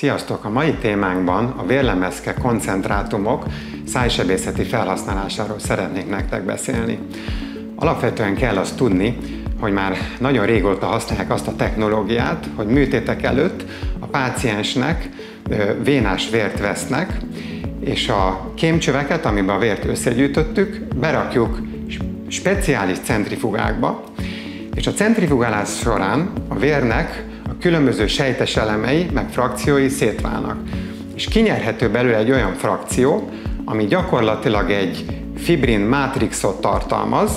Sziasztok! A mai témánkban a vérlemezke koncentrátumok szájsebészeti felhasználásáról szeretnék nektek beszélni. Alapvetően kell azt tudni, hogy már nagyon régóta használják azt a technológiát, hogy műtétek előtt a páciensnek vénás vért vesznek, és a kémcsöveket, amiben a vért összegyűjtöttük, berakjuk speciális centrifugákba, és a centrifugálás során a vérnek a különböző sejtes elemei, meg frakciói szétválnak. És kinyerhető belőle egy olyan frakció, ami gyakorlatilag egy fibrin mátrixot tartalmaz,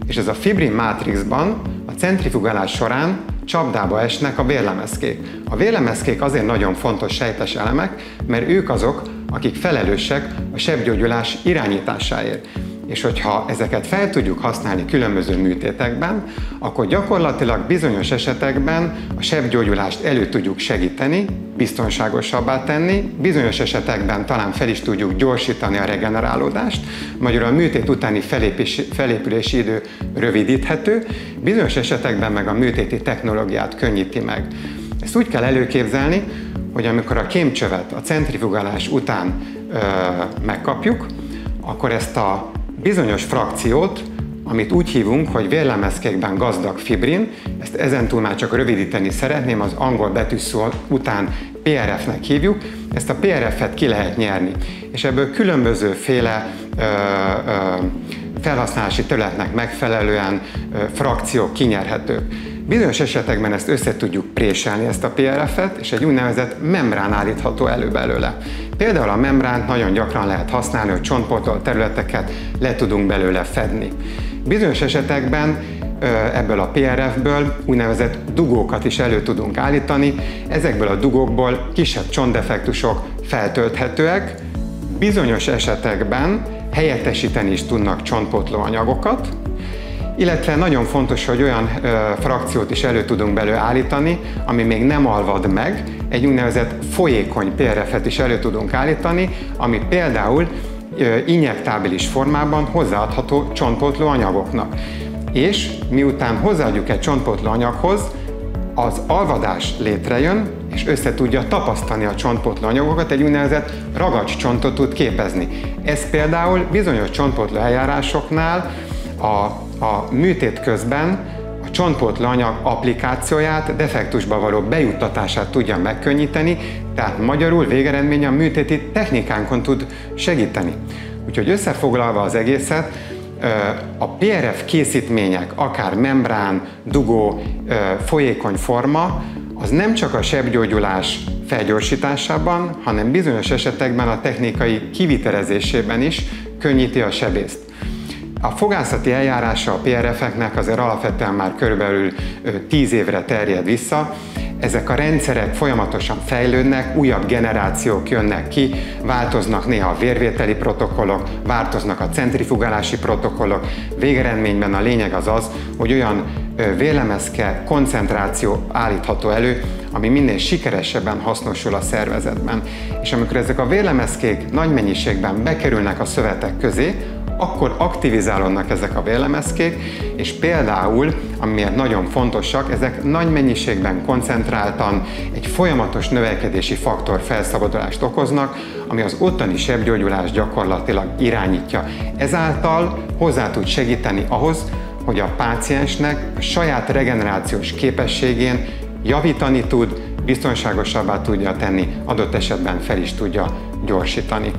és ez a fibrin mátrixban a centrifugálás során csapdába esnek a vérlemezkék. A vérlemezkék azért nagyon fontos sejtes elemek, mert ők azok, akik felelősek a sebgyógyulás irányításáért. És hogyha ezeket fel tudjuk használni különböző műtétekben, akkor gyakorlatilag bizonyos esetekben a sebgyógyulást elő tudjuk segíteni, biztonságosabbá tenni, bizonyos esetekben talán fel is tudjuk gyorsítani a regenerálódást, magyarul a műtét utáni felépülési idő rövidíthető, bizonyos esetekben meg a műtéti technológiát könnyíti meg. Ezt úgy kell előképzelni, hogy amikor a kémcsövet a centrifugálás után megkapjuk, akkor ezt a bizonyos frakciót, amit úgy hívunk, hogy vérlemezkékben gazdag fibrin, ezt ezentúl már csak rövidíteni szeretném, az angol betűszó után PRF-nek hívjuk, ezt a PRF-et ki lehet nyerni. És ebből különbözőféle felhasználási területnek megfelelően frakciók kinyerhetők. Bizonyos esetekben ezt össze tudjuk préselni, ezt a PRF-et, és egy úgynevezett membrán állítható elő belőle. Például a membránt nagyon gyakran lehet használni, hogy csontpótolt területeket le tudunk belőle fedni. Bizonyos esetekben ebből a PRF-ből úgynevezett dugókat is elő tudunk állítani. Ezekből a dugókból kisebb csontdefektusok feltölthetőek, bizonyos esetekben helyettesíteni is tudnak csontpótló anyagokat, illetve nagyon fontos, hogy olyan frakciót is elő tudunk belőle állítani, ami még nem alvad meg, egy úgynevezett folyékony PRF-et is elő tudunk állítani, ami például injektábilis formában hozzáadható csontpótló anyagoknak. És miután hozzáadjuk egy csontpótló anyaghoz, az alvadás létrejön, és össze tudja tapasztani a csontpótló anyagokat, egy úgynevezett ragacscsontot tud képezni. Ez például bizonyos csontpótló eljárásoknál a műtét közben a csontpótló anyag applikációját, defektusba való bejuttatását tudja megkönnyíteni, tehát magyarul végeredménye a műtéti technikánkon tud segíteni. Úgyhogy összefoglalva az egészet, a PRF készítmények, akár membrán, dugó, folyékony forma, az nem csak a sebgyógyulás felgyorsításában, hanem bizonyos esetekben a technikai kivitelezésében is könnyíti a sebészt. A fogászati eljárása a PRF-eknek azért alapvetően már körülbelül 10 évre terjed vissza. Ezek a rendszerek folyamatosan fejlődnek, újabb generációk jönnek ki, változnak néha a vérvételi protokollok, változnak a centrifugálási protokollok. Végeredményben a lényeg az, hogy olyan vérlemezke koncentráció állítható elő, ami minél sikeresebben hasznosul a szervezetben. És amikor ezek a vérlemezkék nagy mennyiségben bekerülnek a szövetek közé, akkor aktivizálódnak ezek a vérlemezkék, és például, amiért nagyon fontosak, ezek nagy mennyiségben koncentráltan egy folyamatos növekedési faktor felszabadulást okoznak, ami az ottani sebgyógyulást gyakorlatilag irányítja. Ezáltal hozzá tud segíteni ahhoz, hogy a páciensnek a saját regenerációs képességén javítani tud, biztonságosabbá tudja tenni, adott esetben fel is tudja gyorsítani.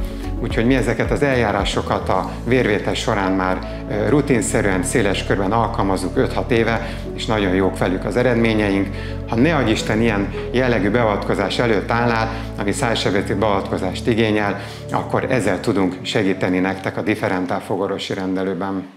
Úgyhogy mi ezeket az eljárásokat a vérvétel során már rutinszerűen, széles körben alkalmazzuk 5-6 éve, és nagyon jók velük az eredményeink. Ha ne adj Isten ilyen jellegű beavatkozás előtt állnál, ami szájsebészeti beavatkozást igényel, akkor ezzel tudunk segíteni nektek a differentál fogorvosi rendelőben.